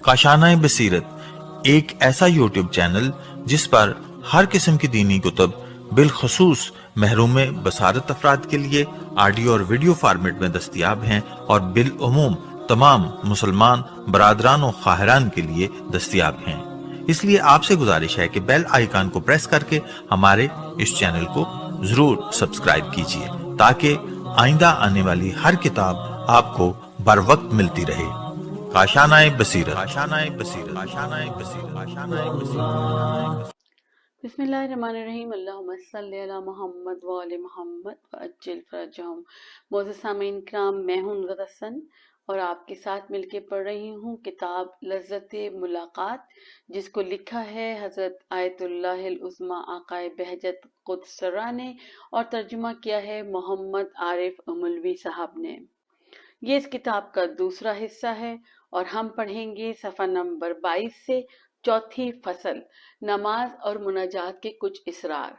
काशाना बसीरत एक ऐसा YouTube channel जिस पर हर किस्म की दीनी कुतुब बिलखसूस महरूम बसारत अफराद के लिए ऑडियो और वीडियो फॉर्मेट में दस्तयाब हैं और बिलउमूम तमाम मुसलमान बरादरान और ख्वाहिरान के लिए दस्तयाब हैं। इसलिए आपसे गुजारिश है कि बेल आइकन को प्रेस करके हमारे इस चैनल को जरूर सब्सक्राइब कीजिए ताकि आइंदा आने वाली हर किताब आपको बर वक्त मिलती रहे। काशानाए बसीरत, काशानाए बसीरत, काशानाए बसीरत, काशानाए बसीरत। बिस्मिल्लाहिर्रहमानिर्रहीम। अल्लाहुम्मा सल्ली अला मोहम्मद व आले मोहम्मद व अज्जिल फरजहुम। मोअज़्ज़िज़ सामीन किराम, मैं हूं नुसरत हसन और आपके साथ मिलके पढ़ रही हूं किताब लज़्ज़त मुलाकात, जिसको लिखा है हज़रत आयतुल्लाहिल उज़्मा आकाए बहजत क़ुद्सरा ने और तर्जुमा किया है मोहम्मद आरिफ उमलवी साहब ने। ये इस किताब का दूसरा हिस्सा है और हम पढ़ेंगे सफ़ा नंबर 22 से चौथी फसल, नमाज और मुनाजात के कुछ इसरार।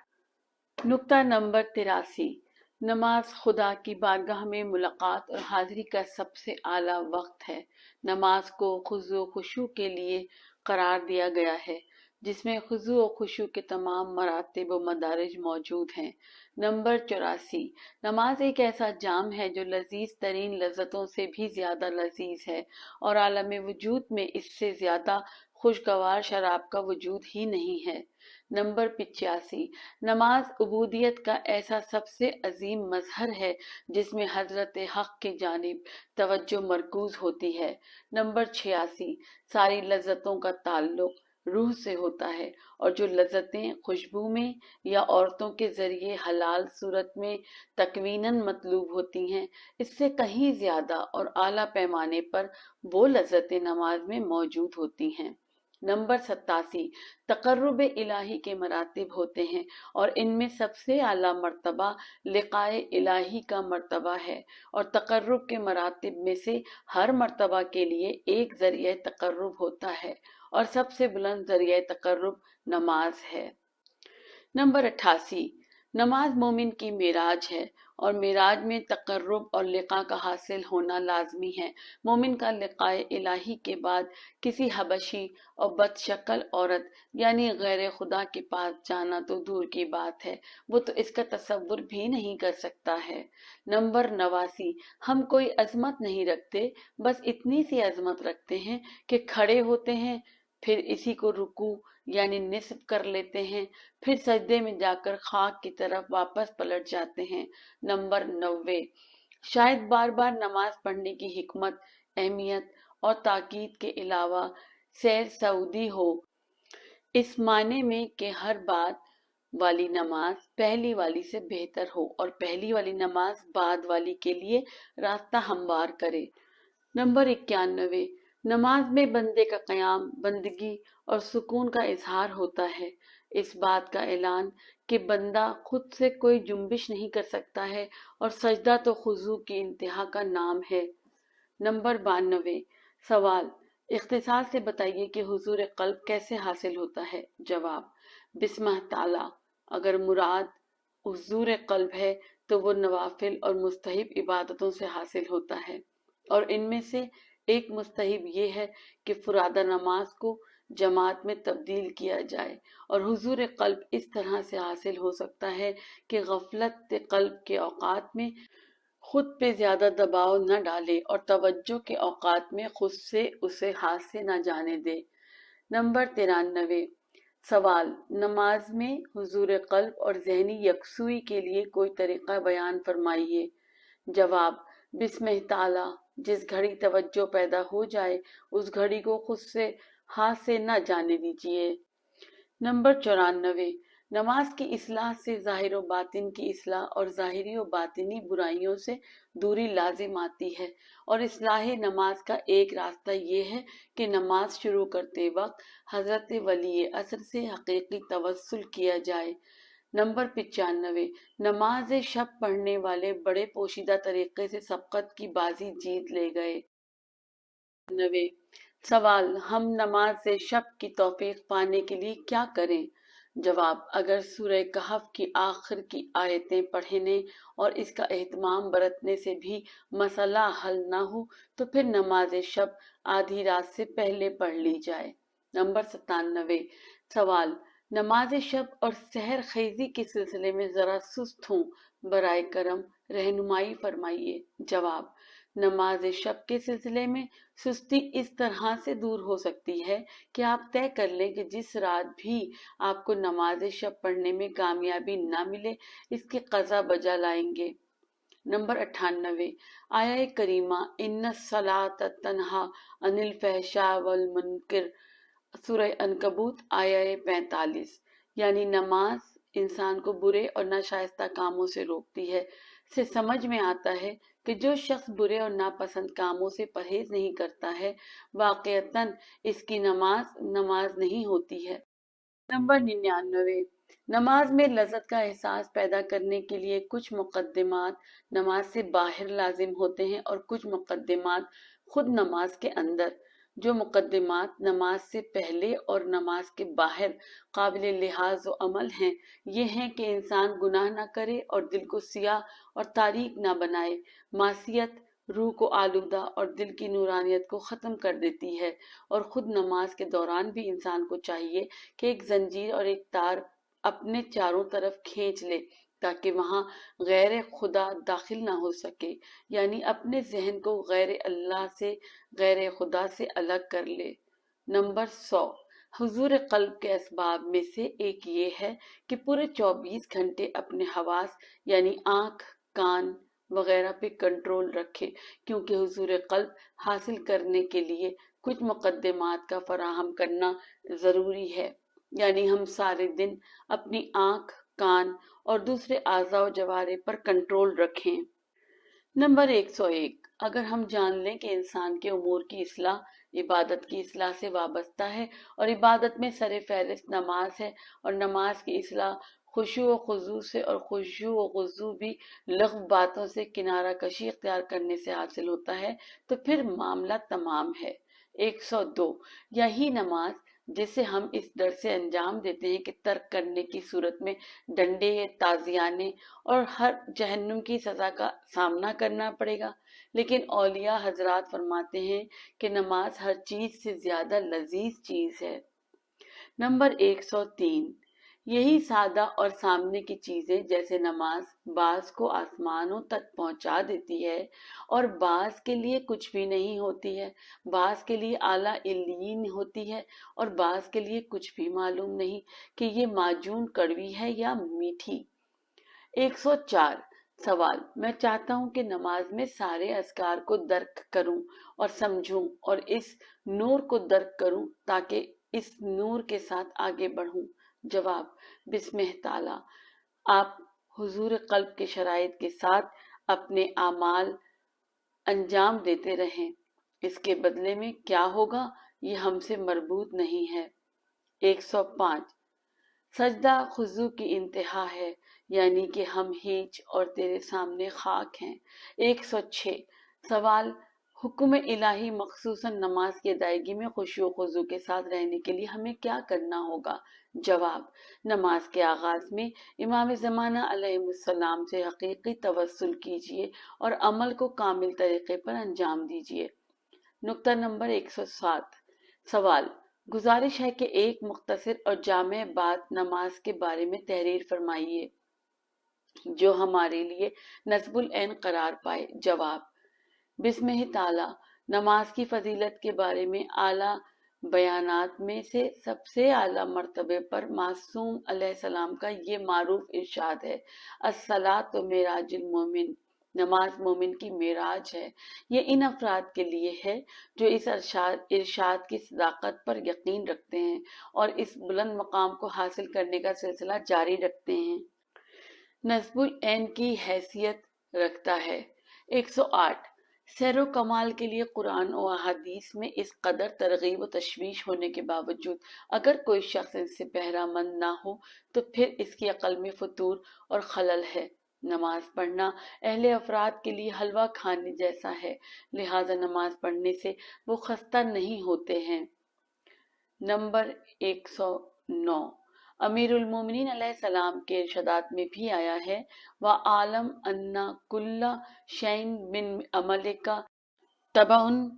नुक्ता नंबर 83, नमाज खुदा की बारगाह में मुलाकात और हाजिरी का सबसे आला वक्त है। नमाज को खुज़ू खुशू के लिए करार दिया गया है, जिसमें खुज़ू और खुशू के तमाम मरातिब व मदारिज मौजूद हैं। नंबर 84, नमाज एक ऐसा जाम है जो लजीज तरीन लज्जतों से भी ज्यादा लजीज है और आलम वजूद में इससे ज्यादा खुशगवार शराब का वजूद ही नहीं है। नंबर 85, नमाज उबूदियत का ऐसा सबसे अजीम मजहर है जिसमें हजरत हक की जानिब तवज्जो मरकूज होती है। नंबर 86, सारी लज्जतों का ताल्लुक रूह से होता है और जो लज्जतें खुशबू में या औरतों के जरिए हलाल सूरत में तकवीनन मतलूब होती हैं, इससे कहीं ज्यादा और आला पैमाने पर वो लज्जतें नमाज में मौजूद होती हैं। नंबर 87, तकर्रुब इलाही के मरातिब होते हैं और इनमें सबसे आला मर्तबा लिकाए इलाही का मर्तबा है और तकर्रुब के मरातिब में से हर मर्तबा के लिए एक जरिए तकर्रुब होता है और सबसे बुलंद जरिए तकर्रुब नमाज है। नंबर 88, नमाज मोमिन की मेराज है और मेराज में तकर्रुब और लिका का हासिल होना लाजमी है। मोमिन का लिकाए इलाही के बाद किसी हबशी और बदशक्ल औरत यानी गैर खुदा के पास जाना तो दूर की बात है, वो तो इसका तसव्वुर भी नहीं कर सकता है। नंबर 89, हम कोई अजमत नहीं रखते, बस इतनी सी अजमत रखते हैं कि खड़े होते हैं, फिर इसी को रुकू यानी निस्फ कर लेते हैं, फिर सजदे में जाकर खाक की तरफ वापस पलट जाते हैं। नंबर 90, शायद बार बार नमाज पढ़ने की हिकमत, अहमियत और ताकीद के अलावा सैर सऊदी हो, इस माने में कि हर बाद वाली नमाज पहली वाली से बेहतर हो और पहली वाली नमाज बाद वाली के लिए रास्ता हमवार करे। नंबर 91, नमाज में बंदे का क़याम, बंदगी और सुकून का इजहार होता है, इस बात का ऐलान कि बंदा खुद से कोई जुम्बिश नहीं कर सकता है और सजदा तो खुजू की इंतहा का नाम है। नंबर 92, सवाल, इख्तिसार से बताइए कि हुजूर कल्ब कैसे हासिल होता है। जवाब, बिस्मिल्लाह ताला, अगर मुराद हुजूर कल्ब है तो वो नवाफिल और मुस्तहिब इबादतों से हासिल होता है और इनमें से एक मुस्तहिब ये है कि फुरादा नमाज को जमात में तब्दील किया जाए और हुजूर कल्ब इस तरह से हासिल हो सकता है कि गफलत कल्ब के औकात में खुद पे ज्यादा दबाव न डाले और तवज्जो के औकात में खुद से उसे हाथ से न जाने दे। नंबर 93, सवाल, नमाज में हुजूर कल्ब और जहनी यकसुई के लिए कोई तरीका बयान फरमाइए। जवाब, बिस्मिल्लाह ताला, जिस घड़ी तवज्जो पैदा हो जाए उस घड़ी को खुद से हाथ से न जाने दीजिए। नंबर 94, नमाज की इस्लाह से ज़ाहिर व बातिन की इस्लाह और ज़ाहिरी व बातिनी बुराइयों से दूरी लाजिम आती है और इस्लाह नमाज का एक रास्ता ये है कि नमाज शुरू करते वक्त हज़रत वली असर से हकीकी तवस्सुल किया जाए। नंबर 95, नमाज शब पढ़ने वाले बड़े पोशीदा तरीके से सबकत की बाजी जीत ले गए। 90, सवाल, हम नमाज शब की तौफीक पाने के लिए क्या करें। जवाब, अगर सूरह कहफ की आखिर की आयतें पढ़ने और इसका एहतमाम बरतने से भी मसला हल ना हो तो फिर नमाज शब आधी रात से पहले पढ़ ली जाए। नंबर 97। सवाल, नमाज शब और सहर खेजी के सिलसिले में जरा सुस्त हूँ, बराए करम रहनुमाई फरमाइए। जवाब, नमाज शब के सिलसिले में सुस्ती इस तरह से दूर हो सकती है कि आप तय कर लें कि जिस रात भी आपको नमाज शब पढ़ने में कामयाबी ना मिले, इसकी कज़ा बजा लाएंगे। नंबर 98। आया करीमा इन्न सलात तन्हा अनिल फहशा वल मुनकर, सूरह अनकबूत आया 45, यानी नमाज इंसान को बुरे और नाशाइस्ता कामों से रोकती है। से समझ में आता है कि जो शख्स बुरे और नापसंद कामों से परहेज नहीं करता है, वाकईतन इसकी नमाज नहीं होती है। नंबर 99। नमाज में लज़्ज़त का एहसास पैदा करने के लिए कुछ मुक़द्दिमात नमाज से बाहर लाजिम होते हैं और कुछ मुक़द्दिमात खुद नमाज के अंदर। जो मुक़द्दिमात नमाज से पहले और नमाज के बाहर काबिल लिहाज व अमल हैं, ये हैं कि इंसान गुनाह ना करे और दिल को सियाह और तारीक ना बनाए। मासियत रूह को आलूदा और दिल की नूरानियत को ख़त्म कर देती है, और खुद नमाज के दौरान भी इंसान को चाहिए कि एक जंजीर और एक तार अपने चारों तरफ खींच ले ताकि वहां गैर खुदा दाखिल ना हो सके, यानी अपने जहन को गैर खुदा से अलग कर ले। नंबर 100। हुजूर कल्ब के असबाब में से एक ये है कि पूरे 24 घंटे अपने हवास यानी आंख, कान वगैरह पे कंट्रोल रखे, क्योंकि हुजूर कल्ब हासिल करने के लिए कुछ मुकद्दमात का फराहम करना जरूरी है। यानी हम सारे दिन अपनी आंख, कान और दूसरे आज़ा व जवारे पर कंट्रोल रखें। नंबर 101। अगर हम जान लें कि इंसान के उमूर की इस्लाह इबादत की इस्लाह से वाबस्ता है और इबादत में सर फहरिस्त नमाज है, और नमाज की इस्लाह खुशू व खुजू से और खुशू व खुजू भी लग़्व बातों से किनारा कशी इख्तियार करने से हासिल होता है, तो फिर मामला तमाम है। 102। यही नमाज जिसे हम इस डर से अंजाम देते हैं कि तर्क करने की सूरत में डंडे, ताजियाने और हर जहन्नुम की सजा का सामना करना पड़ेगा, लेकिन औलिया हजरात फरमाते हैं कि नमाज हर चीज से ज्यादा लजीज चीज है। नंबर 103। यही सादा और सामने की चीजें जैसे नमाज बाज को आसमानों तक पहुंचा देती है और बाज के लिए कुछ भी नहीं होती है, बाज के लिए आला इल्लीन होती है और बाज के लिए कुछ भी मालूम नहीं कि ये माजून कड़वी है या मीठी। 104। सवाल, मैं चाहता हूं कि नमाज में सारे अज़कार को दर्क करूं और समझूं और इस नूर को दर्क करूं ताकि इस नूर के साथ आगे बढ़ूं। जवाब, बिस्मिह ताला। आप हुजूर कल्ब के शराइत के साथ अपने आमाल अंजाम देते रहें, इसके बदले में क्या होगा ये हमसे मरबूत नहीं है। 105। सजदा खुजू की इंतहा है, यानी कि हम हीच और तेरे सामने खाक हैं। 106। सवाल, हुक्म इलाही मखसूसन नमाज की अदायगी में खुशू खुजू के साथ रहने के लिए हमें क्या करना होगा? जवाब, नमाज के आगाज में इमाम ज़माना अलैहिस्सलाम से हकीकी तवस्सुल कीजिए और अमल को कामिल तरीके पर अंजाम दीजिए। नुक्ता नंबर 107। सवाल, गुजारिश है कि एक मुख्तसर और जामे बात नमाज के बारे में तहरीर फरमाइए जो हमारे लिए नस्बुल ऐन करार पाए। जवाब, बिस्मिह ताला। नमाज की फजीलत के बारे में आला बयानात में से सबसे आला मर्तबे पर मासूम अलैहिस्सलाम का ये मारूफ इरशाद है, अस्सलातु मिराजुल मोमिन, नमाज मोमिन की मेराज है। ये इन अफराद के लिए है जो इस इरशाद की सदाकत पर यकीन रखते हैं और इस बुलंद मकाम को हासिल करने का सिलसिला जारी रखते हैं। नस्बुल ऐन की हैसियत रखता है। 108। सैरो कमाल के लिए कुरान और हदीस में इस कदर तरगीब व तशवीश होने के बावजूद अगर कोई शख्स इससे बहरामंद ना हो तो फिर इसकी अकल में फतूर और खलल है। नमाज पढ़ना अहले अफराद के लिए हलवा खाने जैसा है, लिहाजा नमाज पढ़ने से वो खस्ता नहीं होते हैं। नंबर 109। अमीरुल मोमिनीन अलैहिस्सलाम के इरशादात में भी आया है, व आलम अन्ना कुल्ला शैइन बिन अमलिका तबाउन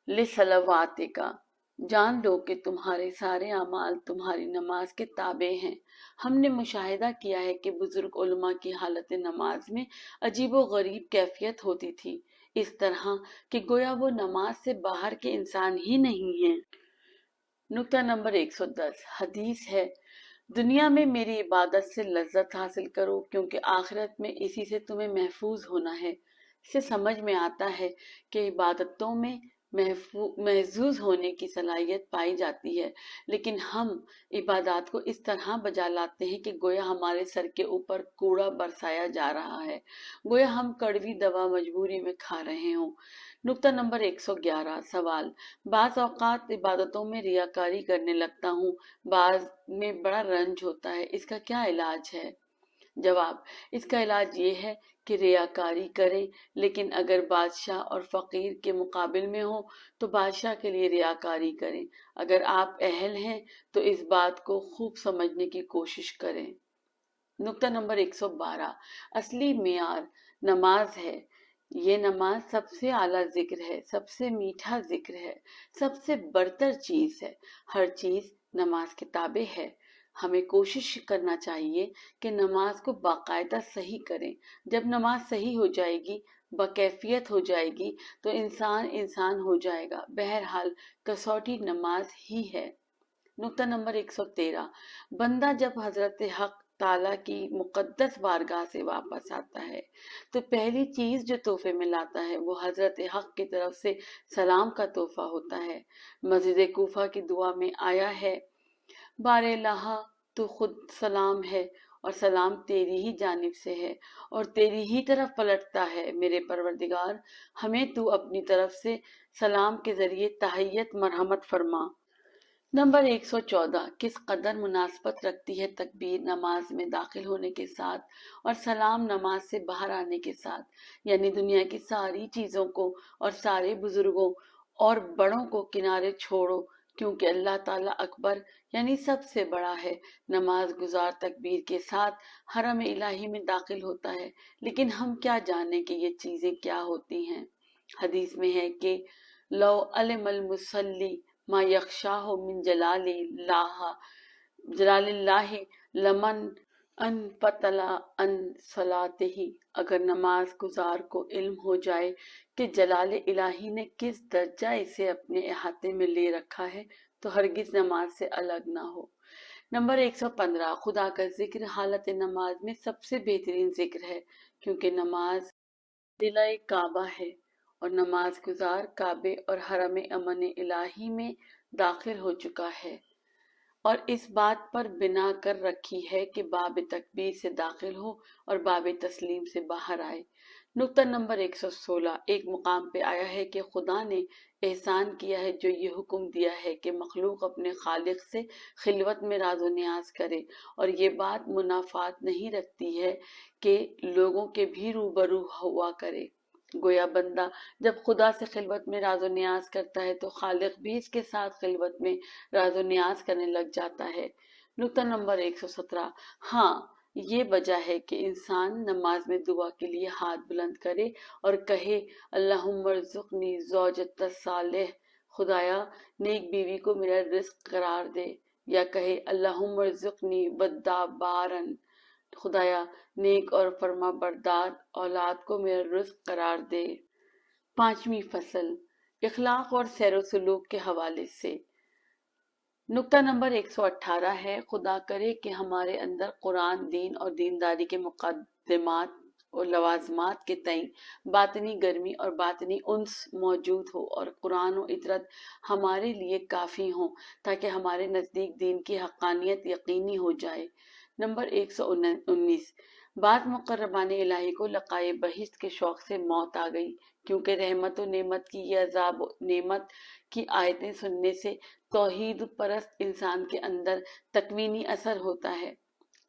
लिसलवातिका, जान लो कि तुम्हारे सारे अमाल तुम्हारी नमाज के ताबे हैं। हमने मुशाहिदा किया है कि बुजुर्ग उलमा की हालत नमाज में अजीबो गरीब कैफियत होती थी, इस तरह कि गोया वो नमाज से बाहर के इंसान ही नहीं हैं। नुक्ता नंबर 110 हदीस है, दुनिया में मेरी इबादत से लज्जत हासिल करो, क्योंकि आखिरत में इसी से तुम्हें महफूज होना है। इससे समझ में आता है कि इबादतों में महजूज होने की सलाहियत पाई जाती है, लेकिन हम इबादत को इस तरह बजा लाते हैं कि गोया हमारे सर के ऊपर कूड़ा बरसाया जा रहा है, गोया हम कड़वी दवा मजबूरी में खा रहे हों। नुक्ता नंबर 111 सवाल, बाज़ औक़ात इबादतों में रियाकारी करने लगता हूँ, बाज़ में बड़ा रंज होता है, इसका क्या इलाज है? जवाब, इसका इलाज ये है कि रियाकारी करें, लेकिन अगर बादशाह और फकीर के मुकाबिल में हो तो बादशाह के लिए रियाकारी करें। अगर आप अहल हैं तो इस बात को खूब समझने की कोशिश करें। नुक्ता नंबर 112 असली मियार नमाज है। ये नमाज सबसे आला जिक्र है, सबसे मीठा जिक्र है, सबसे बरतर चीज है। हर चीज नमाज के ताबे है। हमें कोशिश करना चाहिए कि नमाज को बाकायदा सही करें। जब नमाज सही हो जाएगी, बकैफियत हो जाएगी, तो इंसान इंसान हो जाएगा। बहरहाल कसौटी नमाज ही है। नुक्ता नंबर 113 बंदा जब हजरत हक ताला की मुकद्दस बारगाह से वापस आता है तो पहली चीज जो तोहफे में लाता है वो हजरत हक की तरफ से सलाम का तोहफा होता है। मस्जिद कूफा की दुआ में आया है, बारे लहा तू खुद सलाम है और सलाम तेरी ही जानिब से है और तेरी ही तरफ पलटता है। मेरे परवरदिगार, हमें तू अपनी तरफ से सलाम के जरिए तहय्यत मरहमत फरमा। नंबर 114 किस कदर मुनासबत रखती है तकबीर नमाज में दाखिल होने के साथ और सलाम नमाज से बाहर आने के साथ, यानी दुनिया की सारी चीजों को और सारे बुजुर्गों और बड़ों को किनारे छोड़ो, क्योंकि अल्लाह ताला अकबर यानी सबसे बड़ा है। नमाज गुजार तकबीर के साथ हरम इलाही में दाखिल होता है, लेकिन हम क्या जाने कि ये चीजें क्या होती हैं। हदीस में है कि लो अलमल मुसल्ली मा यख्शाहु मिन जलालिल्लाहि लमन अन फतला अन सलातिही, अगर नमाज गुजार को इल्म हो जाए कि जलाल इलाही ने किस दर्जा इसे अपने अहाते में ले रखा है तो हरगिज नमाज से अलग ना हो। नंबर 115 खुदा का जिक्र हालत नमाज में सबसे बेहतरीन जिक्र है, क्योंकि नमाज दिलाए काबा है और नमाज गुजार काबे और हरम अमन इलाही में दाखिल हो चुका है और इस बात पर बिना कर रखी है कि बाब तकबीर से दाखिल हो और बाब तस्लीम से बाहर आए। नुक्ता नंबर 116 एक मुकाम पे आया है कि खुदा ने एहसान किया है जो ये हुक्म दिया है कि मखलूक अपने खालिक से खिलवत में राजो न्याज करे, और ये बात मुनाफात नहीं रखती है कि लोगों के भी रूबरू हुआ करे। गोया बंदा जब खुदा से खिलवत में राजो न्याज करता है तो खालिक भी इसके साथ खिलवत में राजो न्याज करने लग जाता है। नुक्ता नंबर 117 हाँ, ये वजह है कि इंसान नमाज में दुआ के लिए हाथ बुलंद करे और कहे अल्लाहुम्मर्ज़ुक़नी ज़ौजतन सालिह, खुदाया नेक बीवी को मेरा रिस्क करार दे, या कहे अल्लाहुम्मर्ज़ुक़नी वद्दाबारन, खुदाया नेक और फरमा बरदार औलाद को मेरा रिस्क करार दे। पांचवी फसल इखलाक और सैर सलूक के हवाले से। नुक्ता नंबर 118 है, खुदा करे कि हमारे अंदर कुरान, दीन और दीनदारी के मुकद्दमात और लवाजमात के तई बातनी गर्मी और बातनी उन्स मौजूद हो और कुरान और इतरत हमारे लिए काफ़ी हो, ताकि हमारे नज़दीक दीन की हक़ानियत यकीनी हो जाए। नंबर 119 बाद मुकर्रबान इलाही को लकाए बहिश्त के शौक से मौत आ गई, क्योंकि रहमत और नेमत की ये अजाब नेमत की आयतें सुनने से तौहीद परस्त इंसान के अंदर तकवीनी असर होता है।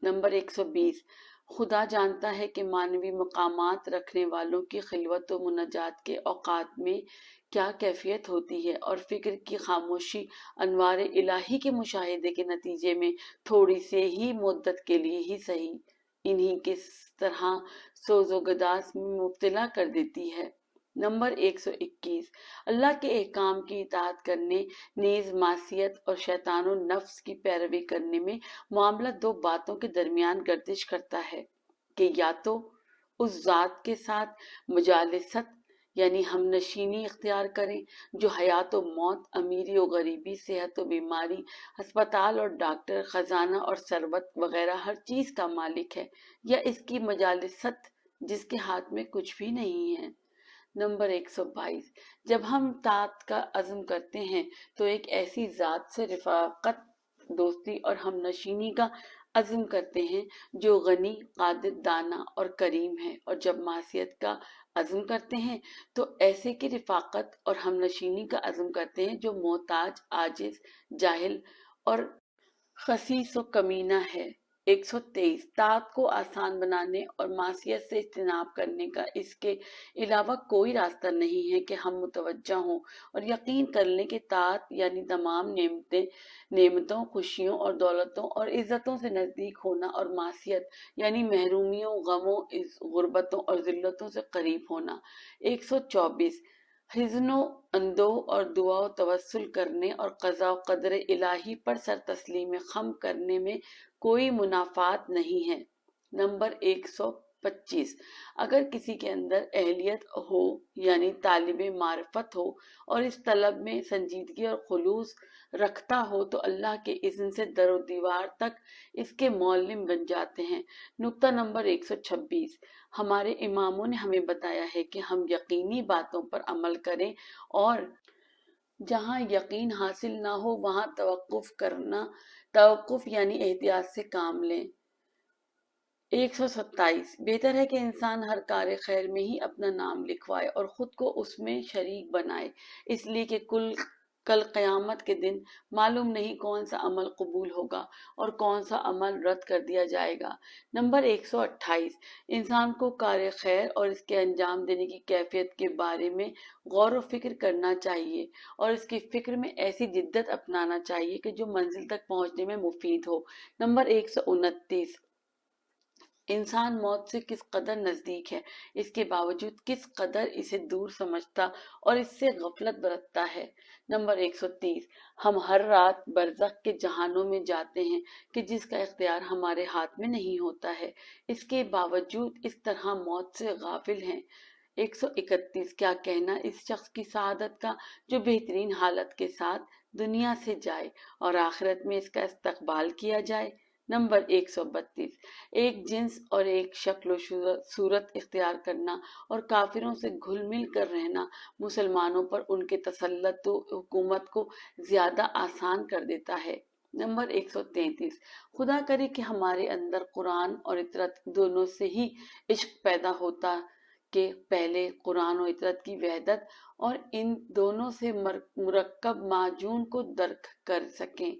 नंबर 120 खुदा जानता है कि मानवी मकामात रखने वालों की खिलवत व मुनाजात के औकात में क्या कैफियत होती है, और फिक्र की खामोशी अनवार इलाही के मुशाहिदे के नतीजे में थोड़ी से ही मुद्दत के लिए ही सही इन्हीं किस तरह सोजो गदास में मुब्तला कर देती है। नंबर 121, अल्लाह के एहकाम की इताअत करने, नेज मासियत और शैतानो नफ्स की पैरवी करने में मामला दो बातों के दरमियान गर्दिश करता है कि या तो उस जात के साथ मुजालिसत यानी हमनशीनी इख्तियार करें जो हयात व मौत, अमीरी और गरीबी, सेहत व बीमारी, अस्पताल और डॉक्टर, खजाना और सरबत वगैरह हर चीज का मालिक है, या इसकी मुजालिसत जिसके हाथ में कुछ भी नहीं है। नंबर 122, जब हम तात का अज़्म करते हैं तो एक ऐसी ज़ात से रिफ़ाक़त, दोस्ती और हमनशीनी का अज़्म करते हैं जो गनी, कादिर, दाना और करीम है, और जब मासियत का अज़्म करते हैं तो ऐसे की रिफ़ाक़त और हमनशीनी का अज़्म करते हैं जो मोहताज, आजिज़, जाहिल और खसीस व कमीना है। 123, तात को आसान बनाने और मासियत से इज्तिनाब करने का इसके अलावा कोई रास्ता नहीं है कि हम मुतवज्जा हों और यकीन कर लें कि तात यानी तमाम नेमतों, खुशियों और दौलतों और इज्जतों से नज़दीक होना, और मासियत यानी महरूमियों, गमों, गुर्बतों और जिल्लतों से करीब होना। 124, हिज़्नो अंदोह और दुआ व तवस्सुल करने और क़ज़ा व क़दर इलाही पर सर तस्लीम खम करने में कोई मुनाफात नहीं है। नंबर 125, अगर किसी के अंदर अहलियत हो यानी तालिबे मारिफत हो और इस तलब में संजीदगी और खुलूस रखता हो तो अल्लाह के इज़्न से दरो दीवार तक इसके मौल्लिम बन जाते हैं। नुक्ता नंबर 126, हमारे इमामों ने हमें बताया है कि हम यकीनी बातों पर अमल करें और जहाँ यकीन हासिल ना हो वहाँ तवक्कुफ यानी एहतियात से काम लें। 127, बेहतर है कि इंसान हर कार्य खैर में ही अपना नाम लिखवाए और खुद को उसमें शरीक बनाए, इसलिए कि कल क़यामत के दिन मालूम नहीं कौन सा अमल कबूल होगा और कौन सा अमल रद्द कर दिया जाएगा। नंबर 128, इंसान को कार्य खैर और इसके अंजाम देने की कैफियत के बारे में गौर व फिक्र करना चाहिए और इसकी फिक्र में ऐसी जिद्दत अपनाना चाहिए कि जो मंजिल तक पहुंचने में मुफीद हो। नंबर 129, इंसान मौत से किस कदर नजदीक है, इसके बावजूद किस कदर इसे दूर समझता और इससे गफलत बरतता है। नंबर 130, हम हर रात बरज़ख के जहानों में जाते हैं कि जिसका इख्तियार हमारे हाथ में नहीं होता है, इसके बावजूद इस तरह मौत से गाफिल हैं। 131, क्या कहना इस शख्स की शहादत का जो बेहतरीन हालत के साथ दुनिया से जाए और आखिरत में इसका इस्तकबाल किया जाए। नंबर 132, एक जिन्स और एक शक्ल सूरत इख्तियार करना और काफिरों से घुल मिल कर रहना मुसलमानों पर उनके तसल्लुत हुकूमत को ज्यादा आसान कर देता है। नंबर 133, खुदा करे कि हमारे अंदर कुरान और इतरत दोनों से ही इश्क पैदा होता, कि पहले कुरान और इतरत की वहदत और इन दोनों से मुरक्कब माजून को दर्क कर सकें,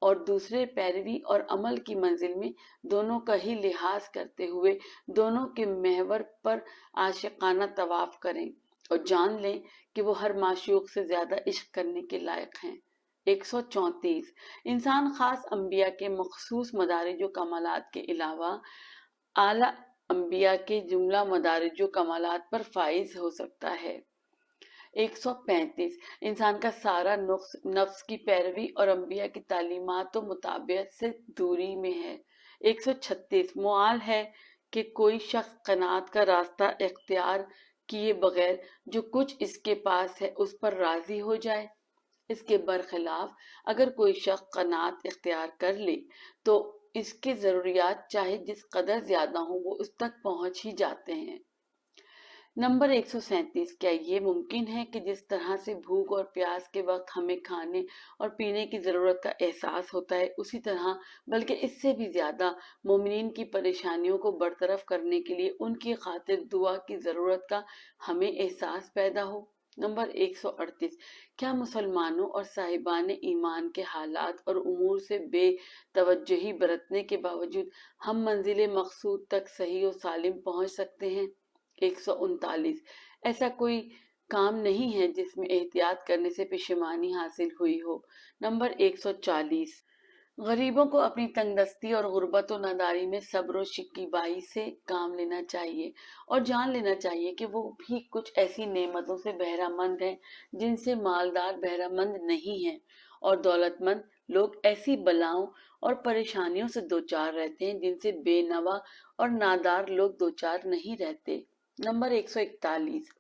और दूसरे पैरवी और अमल की मंजिल में दोनों का ही लिहाज करते हुए दोनों के महवर पर आशिकाना तवाफ करें और जान लें कि वो हर माशूक से ज्यादा इश्क करने के लायक हैं। 134, इंसान खास अंबिया के मखसूस मदारिज व कमालात के अलावा आला अंबिया के जुमला मदारिज व कमालात पर फाइज हो सकता है। 135, इंसान का सारा नफ्स की पैरवी और अंबिया की तालीमात व मुताबियत से दूरी में है। 136, मुआल है कि कोई शख्स कनात का रास्ता इख्तियार किए बगैर जो कुछ इसके पास है उस पर राजी हो जाए। इसके बरखिलाफ अगर कोई शख्स कनात इख्तियार कर ले तो इसके जरूरियात चाहे जिस कदर ज्यादा हो वो उस तक पहुंच ही जाते हैं। नंबर 137, क्या ये मुमकिन है कि जिस तरह से भूख और प्यास के वक्त हमें खाने और पीने की ज़रूरत का एहसास होता है, उसी तरह बल्कि इससे भी ज़्यादा मोमिनीन की परेशानियों को बरतरफ करने के लिए उनकी खातिर दुआ की ज़रूरत का हमें एहसास पैदा हो। नंबर 138, क्या मुसलमानों और साहिबान ईमान के हालात और उमूर से बेतवज्जही बरतने के बावजूद हम मंजिल मकसूद तक सही और सालिम पहुंच सकते हैं? 139, ऐसा कोई काम नहीं है जिसमें एहतियात करने से पेशेमानी हासिल हुई हो। नंबर 140, गरीबों को अपनी तंगदस्ती और गुर्बत और नादारी में सब्र और शिकीबाई से काम लेना चाहिए और जान लेना चाहिए कि वो भी कुछ ऐसी नेमतों से बहरामंद हैं जिनसे मालदार बहरामंद नहीं है, और दौलतमंद लोग ऐसी बलाओं और परेशानियों से दोचार रहते हैं जिनसे बेनवा और नादार लोग दोचार नहीं रहते। नंबर 141,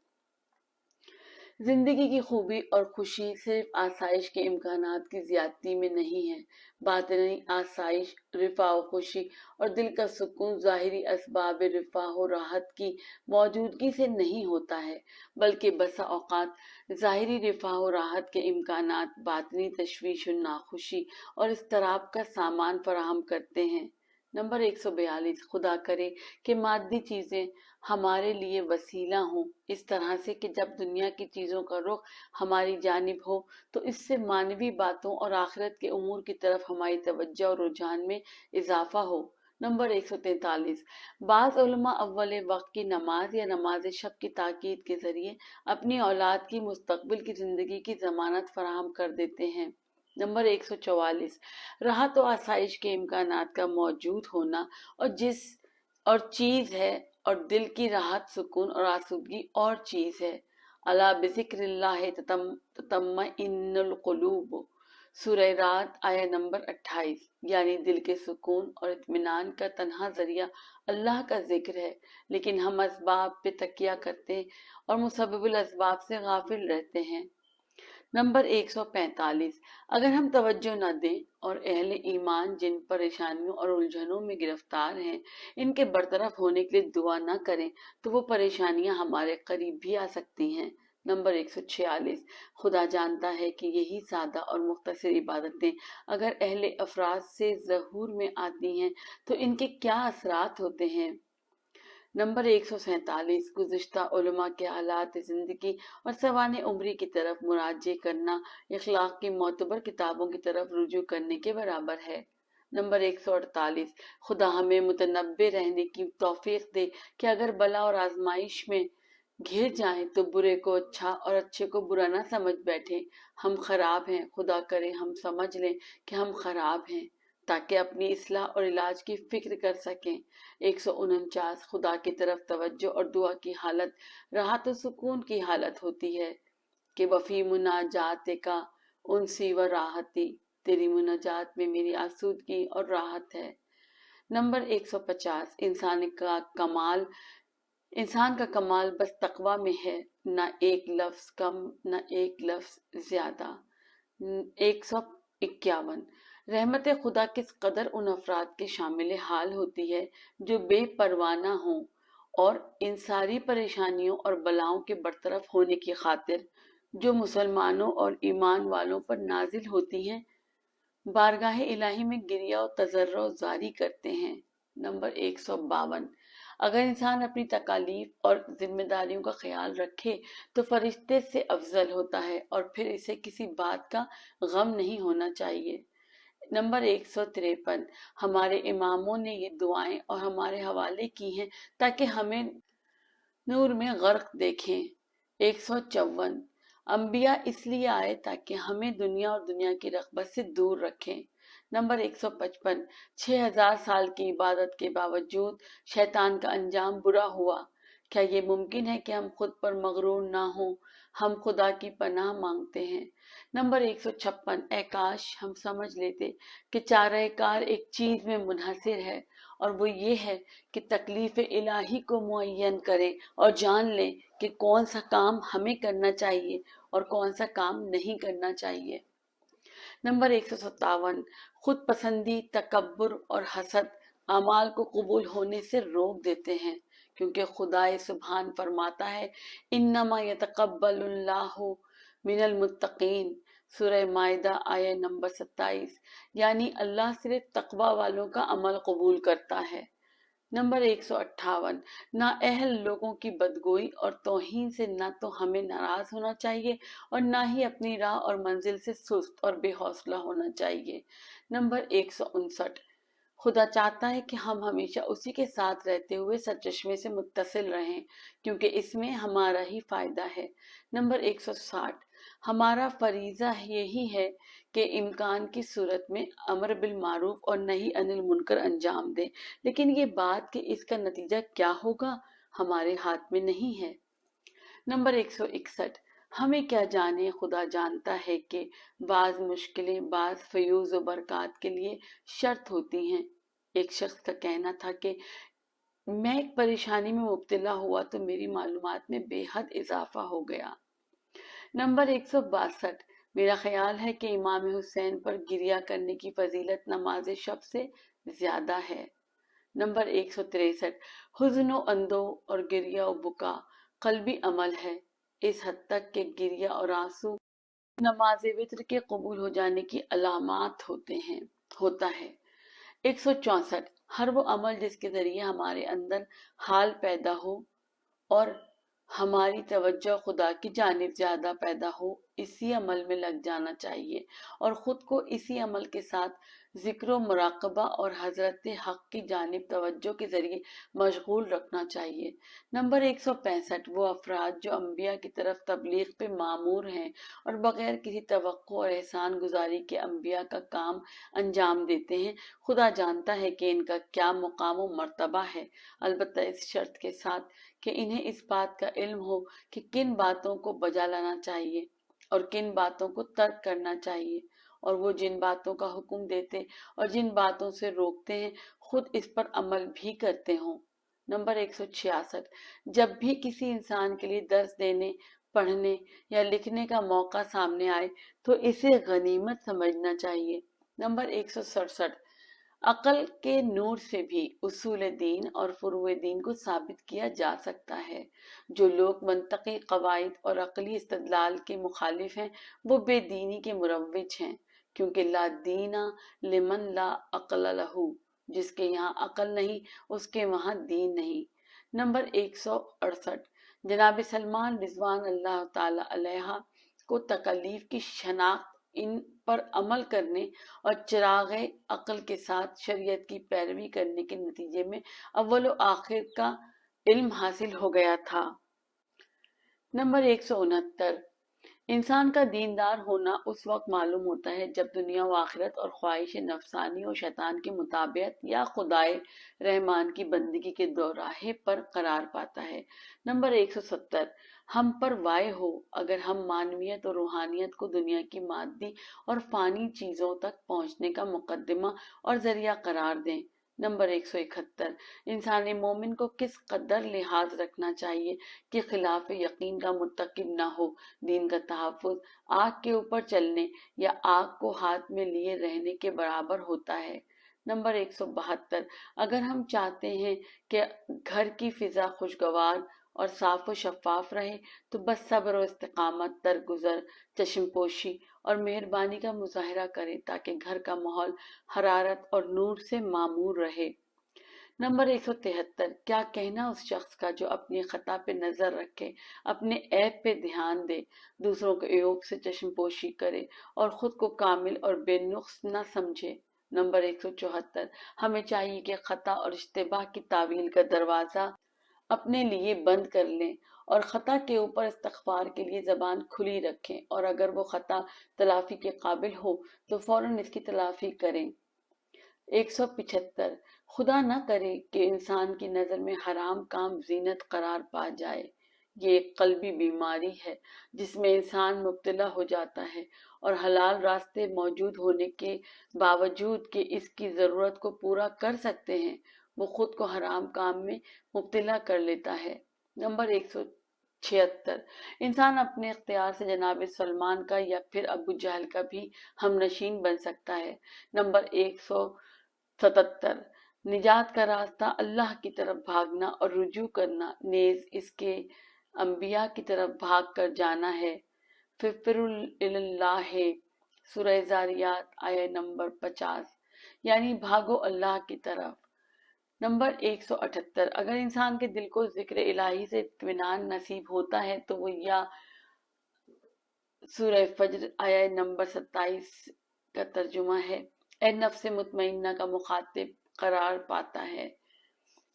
जिंदगी की खूबी और खुशी सिर्फ आसाइश के इम्कानात की ज्यादती में नहीं है। बातिनी आसाइश, रिफा व खुशी और दिल का सुकून ज़ाहिरी असबाब रिफा व राहत की मौजूदगी से नहीं होता है, बल्कि बसा औकात ज़ाहिरी रिफा व राहत के इम्कानात बातिनी तशवीश और नाखुशी और इस्तराब का सामान फराहम करते हैं। नंबर 142, खुदा करे कि मादी चीजें हमारे लिए वसीला हों, इस तरह से कि जब दुनिया की चीजों का रुख हमारी जानिब हो तो इससे मानवी बातों और आखिरत के उमूर की तरफ हमारी तवज्जो और रुझान में इजाफा हो। नंबर 143, बाज़ उलमा अव्वल वक्त की नमाज या नमाज शब की ताकीद के जरिए अपनी औलाद की मुस्तकबिल की जिंदगी की जमानत फराहम कर देते हैं। नंबर 144, राहत और आसाइश के इम्कानात का मौजूद होना और चीज है, और दिल की राहत, सुकून और आसूदगी और चीज है। अला बिज़िक्रिल्लाह ततम्मइन्नुल क़ुलूब, सूरह रात आया नंबर 28। यानी दिल के सुकून और इत्मीनान का तन्हा जरिया अल्लाह का जिक्र है, लेकिन हम असबाब पे तकिया करते और मुसब्बिबुल असबाब से गाफिल रहते हैं। नंबर 145, अगर हम तवज्जो न दें और अहले ईमान जिन परेशानियों और उलझनों में गिरफ्तार हैं इनके बरतरफ होने के लिए दुआ न करें तो वो परेशानियां हमारे करीब भी आ सकती हैं। नंबर 146, खुदा जानता है कि यही सादा और मुख्तसर इबादतें अगर अहले अफराद से ज़हूर में आती हैं तो इनके क्या असरात होते हैं। नंबर 147, गुज़िश्ता उलमा के हालात ज़िंदगी और सवाने उम्री की तरफ मुराजे करना इखलाक की मोतबर किताबों की तरफ रुजू करने के बराबर है। नंबर 148, खुदा हमें मुतनब्बे रहने की तौफीक दे कि अगर बला और आजमाइश में घिर जाएं तो बुरे को अच्छा और अच्छे को बुरा ना समझ बैठे। हम खराब हैं, खुदा करे हम समझ लें कि हम खराब हैं ताकि अपनी इस्लाह और इलाज की फिक्र कर सकें। 149, खुदा की तरफ तवज्जो और दुआ की हालत राहत और सुकून की हालत होती है कि वफ़ी मुनाजात का उनसी व राहती, तेरी मुनाजात में मेरी आसूदगी और राहत है। नंबर 150, इंसान का कमाल बस तकवा में है, न एक लफ्ज कम न एक लफ्ज ज्यादा। 151, रहमत खुदा किस कदर उन अफराद के शामिल हाल होती है जो बेपरवाना हों और इन सारी परेशानियों और बलाओं के बरतरफ होने की खातिर जो मुसलमानों और ईमान वालों पर नाजिल होती हैं बारगाह इलाही में गिरिया और तजर्रो जारी करते हैं। नंबर 152, अगर इंसान अपनी तकालीफ और जिम्मेदारियों का ख्याल रखे तो फरिश्ते से अफजल होता है और फिर इसे किसी बात का गम नहीं होना चाहिए। नंबर 153, हमारे इमामों ने ये दुआएं और हमारे हवाले की हैं ताकि हमें नूर में गर्क देखें। 154, अंबिया इसलिए आए ताकि हमें दुनिया और दुनिया की रग़बत से दूर रखें। नंबर 155, 6000 साल की इबादत के बावजूद शैतान का अंजाम बुरा हुआ। क्या ये मुमकिन है कि हम खुद पर मगरूर ना हो? हम खुदा की पनाह मांगते हैं। नंबर 156, ए काश हम समझ लेते कि चारहकार एक चीज में मुनहसिर है और वो ये है कि तकलीफ इलाही को मुअय्यन करे और जान ले कि कौन सा काम हमें करना चाहिए और कौन सा काम नहीं करना चाहिए। नंबर 157, खुद पसंदी, तकब्बुर और हसद अमाल को कबूल होने से रोक देते हैं, क्योंकि खुदा सुब्हान फरमाता है इन्नमा यतकब्बलुल्लाहु मिनल मुत्तकीन, सूरह माइदा आया नंबर 27। यानी अल्लाह सिर्फ तकवा वालों का अमल कबूल करता है। नंबर 158, नाअहल लोगों की बदगोई और तौहीन से ना तो हमें नाराज होना चाहिए और ना ही अपनी राह और मंजिल से सुस्त और बेहौसला होना चाहिए। नंबर 159, खुदा चाहता है कि हम हमेशा उसी के साथ रहते हुए सचश्मे से मुत्तसिल रहें, क्योंकि इसमें हमारा ही फायदा है। नंबर 160, हमारा फरीजा यही है कि इम्कान की सूरत में अमर बिल मारूफ और नही अनिल मुनकर अंजाम दें, लेकिन ये बात कि इसका नतीजा क्या होगा हमारे हाथ में नहीं है। नंबर 161, हमें क्या जाने, खुदा जानता है कि बाज मुश्किलें बाज फयूज व बरकत के लिए शर्त होती हैं। एक शख्स का कहना था कि मैं एक परेशानी में मुब्तला हुआ तो मेरी मालूमात में बेहद इजाफा हो गया। नंबर 162, मेरा ख्याल है कि इमाम हुसैन पर गिरिया करने की फजीलत नमाज शब से ज्यादा है। नंबर 163, हुज़्न अंदो और गिरिया और बुका कल्बी अमल है, इस हद तक कि गिरिया और आंसू नमाज वित्र के कबूल हो जाने की अलामात होता है। 164, हर वो अमल जिसके जरिए हमारे अंदर हाल पैदा हो और हमारी तवज्जो खुदा की जानिब ज्यादा पैदा हो, इसी अमल में लग जाना चाहिए और खुद को इसी अमल के साथ जिक्र मुराकबा और हजरत हक की जानिब तवज्जो के जरिए मशगूल रखना चाहिए। नंबर 165, वो अफराद जो अम्बिया की तरफ तबलीग पे मामूर हैं और बगैर किसी तवक्को और एहसान गुजारी के अम्बिया का काम अंजाम देते हैं, खुदा जानता है कि इनका क्या मुकाम व मर्तबा है, अलबत्ता इस शर्त के साथ कि इन्हें इस बात का इल्म हो कि किन बातों को बजा लाना चाहिए और किन बातों को तर्क करना चाहिए, और वो जिन बातों का हुक्म देते और जिन बातों से रोकते हैं खुद इस पर अमल भी करते हों। नंबर 166, जब भी किसी इंसान के लिए दर्स देने, पढ़ने या लिखने का मौका सामने आए तो इसे गनीमत समझना चाहिए। नंबर 167, अकल के नूर से भी उसूल दीन और फुरूए दीन को साबित किया जा सकता है। जो लोग मंतकी कवायद और अकली इस्तदलाल के मुखालिफ हैं वो बेदीनी के मुरव्विज हैं, क्योंकि ला दीना लिमन ला अकल लहू, जिसके यहाँ अकल नहीं उसके वहाँ दीन नहीं। नंबर 168, जनाब सलमान रिजवान अल्लाह ताला अलैहा को तकलीफ की शनाख्त, इन पर अमल करने और चिराग अक्ल के साथ शरीयत की पैरवी करने के नतीजे में अव्वल व आखिर का इल्म हासिल हो गया था। नंबर 169, इंसान का दीनदार होना उस वक्त मालूम होता है जब दुनिया व आखिरत और ख्वाहिश नफसानी और शैतान की मुताबियत या खुदाए रहमान की बंदगी के दोराहे पर करार पाता है। नंबर 170, हम पर वाय हो अगर हम मानवियत और रूहानियत को दुनिया की मादी और फानी चीजों तक पहुंचने का मुकदमा और जरिया करार दें। नंबर 171, इंसान मोमिन को किस कदर लिहाज रखना चाहिए कि खिलाफ यकीन का मुर्तकिब ना हो। दीन का तहफ़्फ़ुज़ आग के ऊपर चलने या आग को हाथ में लिए रहने के बराबर होता है। नंबर 172, अगर हम चाहते हैं कि घर की फिजा खुशगवार और साफ व शफाफ रहे तो बस सब्र और इस्तिकामत, दरगुजर, चश्मपोशी और मेहरबानी का मुजाहरा करें ताकि घर का माहौल हरारत और नूर से मामूर रहे। नंबर 173, क्या कहना उस शख्स का जो अपनी खता पे नजर रखे, अपने ऐब पे ध्यान दे, दूसरों के ऐब से चश्मपोशी करे और खुद को कामिल और बेनुक्स न समझे। नंबर 174, हमें चाहिए कि खता और इश्तिबाह की तावील का दरवाजा अपने लिए बंद कर लें और खता के ऊपर इस्तगफार के लिए जबान खुली रखें, और अगर वो खता तलाफी के काबिल हो तो फौरन इसकी तलाफी करें। 175, खुदा न करे कि इंसान की नजर में हराम काम जीनत करार पा जाए। ये एक कल्बी बीमारी है जिसमें इंसान मुब्तला हो जाता है और हलाल रास्ते मौजूद होने के बावजूद कि इसकी जरूरत को पूरा कर सकते हैं वो खुद को हराम काम में मुब्तला कर लेता है। नंबर 176, इंसान अपने इख्तियार से जनाब सलमान का या फिर अबू जहल का भी हमनशीन बन सकता है। नंबर 177, निजात का रास्ता अल्लाह की तरफ भागना और रुजू करना, नेज इसके अंबिया की तरफ भाग कर जाना है। फिफरुल्लाह, सूरह जारियात आयत नंबर 50, यानी भागो अल्लाह की तरफ। नंबर 178, अगर इंसान के दिल को जिक्र इलाही से इत्मीनान नसीब होता है तो वो या सूरह फज्र आया नंबर 27 का तर्जुमा है, ए नफ्स मुतमइन्ना का मुखातिब करार पाता है।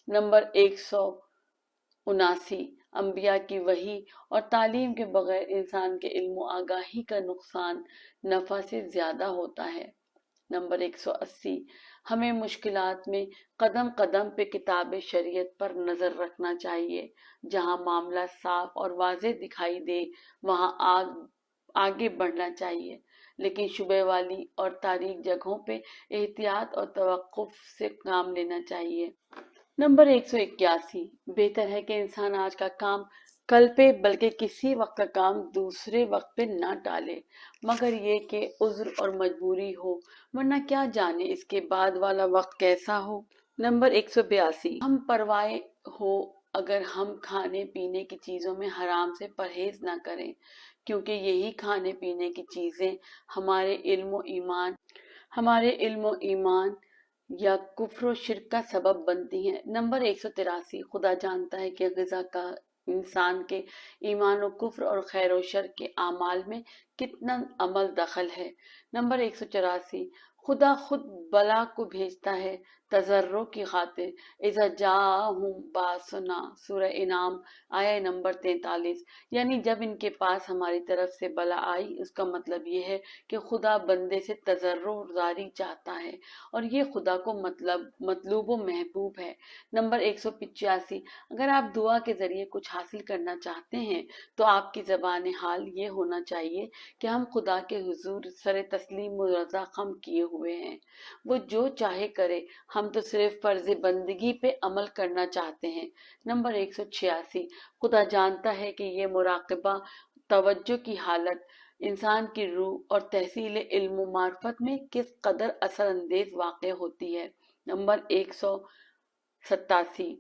नंबर 179, अंबिया की वही और तालीम के बगैर इंसान के इल्म आगाही का नुकसान नफा से ज्यादा होता है। नंबर 180, हमें मुश्किलात में कदम कदम पे किताब शरीयत पर नजर रखना चाहिए। जहां मामला साफ और वाज़ेह दिखाई दे वहां आगे बढ़ना चाहिए, लेकिन शुबे वाली और तारीक जगहों पे एहतियात और तवक्कुफ से काम लेना चाहिए। नंबर 181, बेहतर है कि इंसान आज का काम कल पे बल्कि किसी वक्त का काम दूसरे वक्त पे ना टाले, मगर ये कि उज्र और मजबूरी हो, वरना क्या जाने इसके बाद वाला वक्त कैसा हो। नंबर 182, हम परवाह हो अगर हम खाने पीने की चीजों में हराम से परहेज ना करें, क्योंकि यही खाने पीने की चीजें हमारे इल्म ईमान या कुफ्र व शिर्क का सबब बनती हैं। नंबर 183, खुदा जानता है कि ग़िज़ा का इंसान के ईमान व कुफ्र और खैर व शर के आमाल में कितना अमल दखल है। नंबर 184, खुदा खुद बला को भेजता है तजर्रो की खातिर, इज़ा जाहुम बासुना, सूरह इनाम आया नंबर 43, यानी जब इनके पास हमारी तरफ से बला आई, उसका मतलब ये है कि खुदा बंदे से तजर्रो जारी चाहता है और ये खुदा को मतलूब व महबूब है। नंबर 185, अगर आप दुआ के जरिए कुछ हासिल करना चाहते हैं तो आपकी ज़बान हाल ये होना चाहिए कि हम खुदा के हुजूर सर तस्लीम व रज़ा खम किए हुए हैं, वो जो चाहे करे, हम तो सिर्फ फर्ज बंदगी पे अमल करना चाहते हैं। नंबर 186, खुदा जानता है कि ये मुराकबा तवज्जो की हालत इंसान की रूह और तहसील इल्म मार्फत में किस कदर असरअंदेज वाक़ होती है। नंबर 187,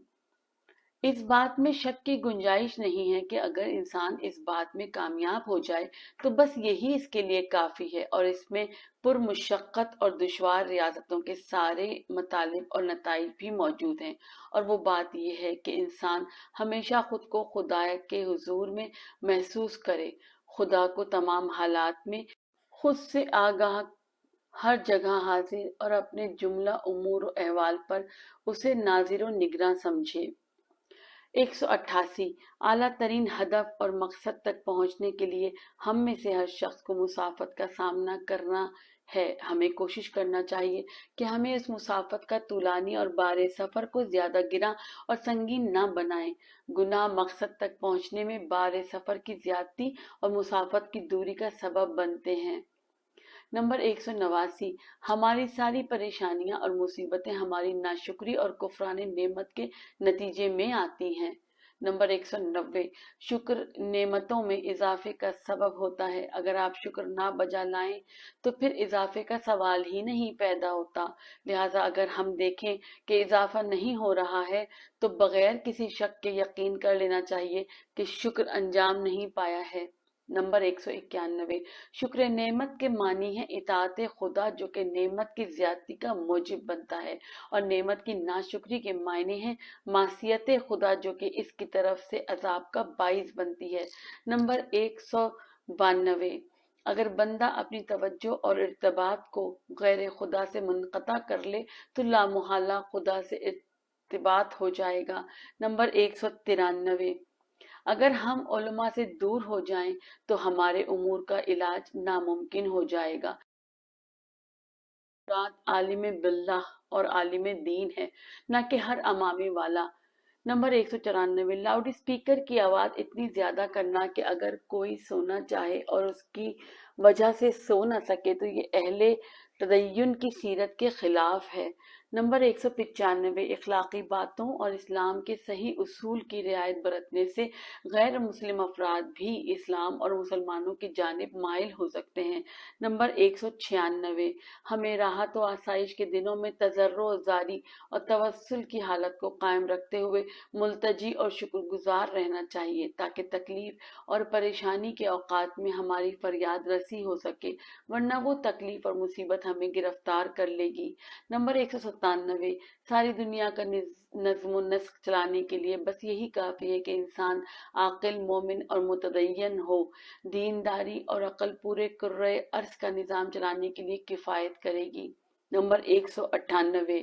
इस बात में शक की गुंजाइश नहीं है कि अगर इंसान इस बात में कामयाब हो जाए तो बस यही इसके लिए काफी है और इसमें पुरमुशक्कत और दुश्वार रियाजतों के सारे मतालिब और नताइज भी मौजूद हैं, और वो बात यह है कि इंसान हमेशा खुद को खुदा के हुजूर में महसूस करे, खुदा को तमाम हालात में खुद से आगाह, हर जगह हाजिर और अपने जुमला उमूर और अहवाल पर उसे नाजिर व निगरां समझे। 188, आला तरीन हदफ और मकसद तक पहुंचने के लिए हम में से हर शख्स को मुसाफत का सामना करना है। हमें कोशिश करना चाहिए कि हमें इस मुसाफत का तूलानी और बारे सफर को ज्यादा गिरा और संगीन ना बनाएं। गुनाह मकसद तक पहुंचने में बारे सफर की ज्यादती और मुसाफत की दूरी का सबब बनते हैं। नंबर 189, हमारी सारी परेशानियां और मुसीबतें हमारी नाशुक्री और कुफरान नेमत के नतीजे में आती हैं। नंबर 190, शुक्र नेमतों में इजाफे का सबब होता है। अगर आप शुक्र ना बजा लाएं तो फिर इजाफे का सवाल ही नहीं पैदा होता। लिहाजा अगर हम देखें कि इजाफा नहीं हो रहा है तो बगैर किसी शक के यकीन कर लेना चाहिए कि शुक्र अंजाम नहीं पाया है। नंबर 191, शुक्र नेमत के मानी है इताअत खुदा जो कि नेमत की ज्यादती का मूजिब बनता है, और नेमत की नाशुक्री के मायने हैं मासियत खुदा जो कि इसकी तरफ से अजाब का बाइस बनती है। नंबर 192, अगर बंदा अपनी तवज्जो और इर्तबात को गैर खुदा से मुनक़ता कर ले तो लामुहल्ला खुदा से इर्तिबात हो जाएगा। नंबर 193, अगर हम उलमा से दूर हो जाएं तो हमारे उमूर का इलाज नामुमकिन हो जाएगा। मुराद आलिम बिल्लाह और आलिम दीन है, न कि हर अमामी वाला। नंबर 194, लाउड स्पीकर की आवाज इतनी ज्यादा करना कि अगर कोई सोना चाहे और उसकी वजह से सो न सके तो ये अहले तदय्युन की सीरत के खिलाफ है। नंबर 195, इखलाकी बातों और इस्लाम के सही उसूल की रियायत बरतने से गैर मुस्लिम अफराद भी इस्लाम और मुसलमानों की जानिब माइल हो सकते हैं। नंबर 196, हमें राहत व आसाइश के दिनों में तजर्रो जारी और तवस्सुल की हालत को कायम रखते हुए मुल्तजी और शुक्रगुजार रहना चाहिए, ताकि तकलीफ और परेशानी के औकात में हमारी फरियाद रसी हो सके, वरना वो तकलीफ और मुसीबत हमें गिरफ्तार कर लेगी। नंबर 197, 197 सारी दुनिया का नज्म नस्क चलाने के लिए बस यही काफ़ी है कि इंसान आकिल, मोमिन और मुतदय्यन हो। दीनदारी और अक्ल पूरे कुर्रे अर्ज का निज़ाम चलाने के लिए किफ़ायत करेगी। नंबर 198,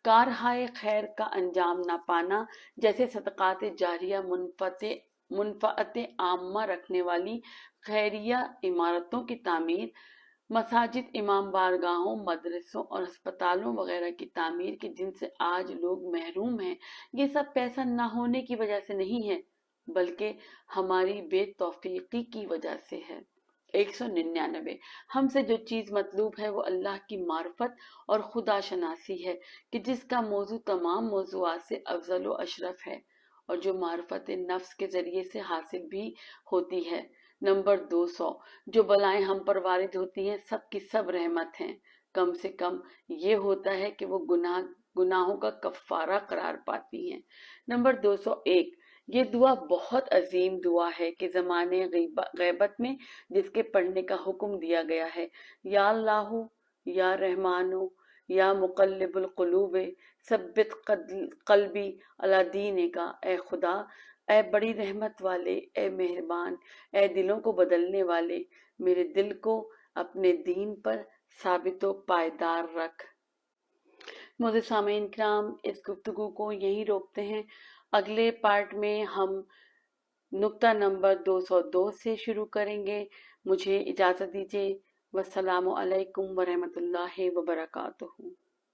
कारहाय खैर का अंजाम ना पाना, जैसे सदक़ात जारिया, मुनफ़अत आम्मा रखने वाली खैरिया इमारतों की तामीर, मसाजिद, इमाम बारगाहों, मदरसों और अस्पतालों वगैरह की तामीर की जिनसे आज लोग महरूम हैं, ये सब पैसा ना होने की वजह से नहीं है, बल्कि हमारी बेतौफीकी की वजह से है। 199, हमसे जो चीज़ मतलूब है वो अल्लाह की मार्फत और खुदा शनासी है कि जिसका मौजू तमाम मौजूआत से अफजल व अशरफ है और जो मार्फत नफ्स के ज़रिए से हासिल भी होती है। नंबर 200, जो बलाएं हम पर वारिद होती हैं सब की सब रहमत हैं, कम से कम ये होता है कि वो गुनाहों का कफ़ारा करार पाती हैं। नंबर 201, ये दुआ बहुत अजीम दुआ है कि ज़माने गैबत में जिसके पढ़ने का हुक्म दिया गया है। या अल्लाहु, या रहमानो, या मुक़ल्लिबुल क़ुलूब, सब्बित क़ल्बी अला दीनिका, ए खुदा, ए बड़ी रहमत वाले, ए मेहरबान, ए दिलों को बदलने वाले, मेरे दिल को अपने दीन पर साबित व पायदार रख। मोअज़्ज़िज़ सामीन किराम, इस गुफ्तगू को यहीं रोकते हैं। अगले पार्ट में हम नुक्ता नंबर 202 से शुरू करेंगे। मुझे इजाज़त दीजिए। वस्सलामु अलैकुम वरहमतुल्लाहि वबरकातुहू।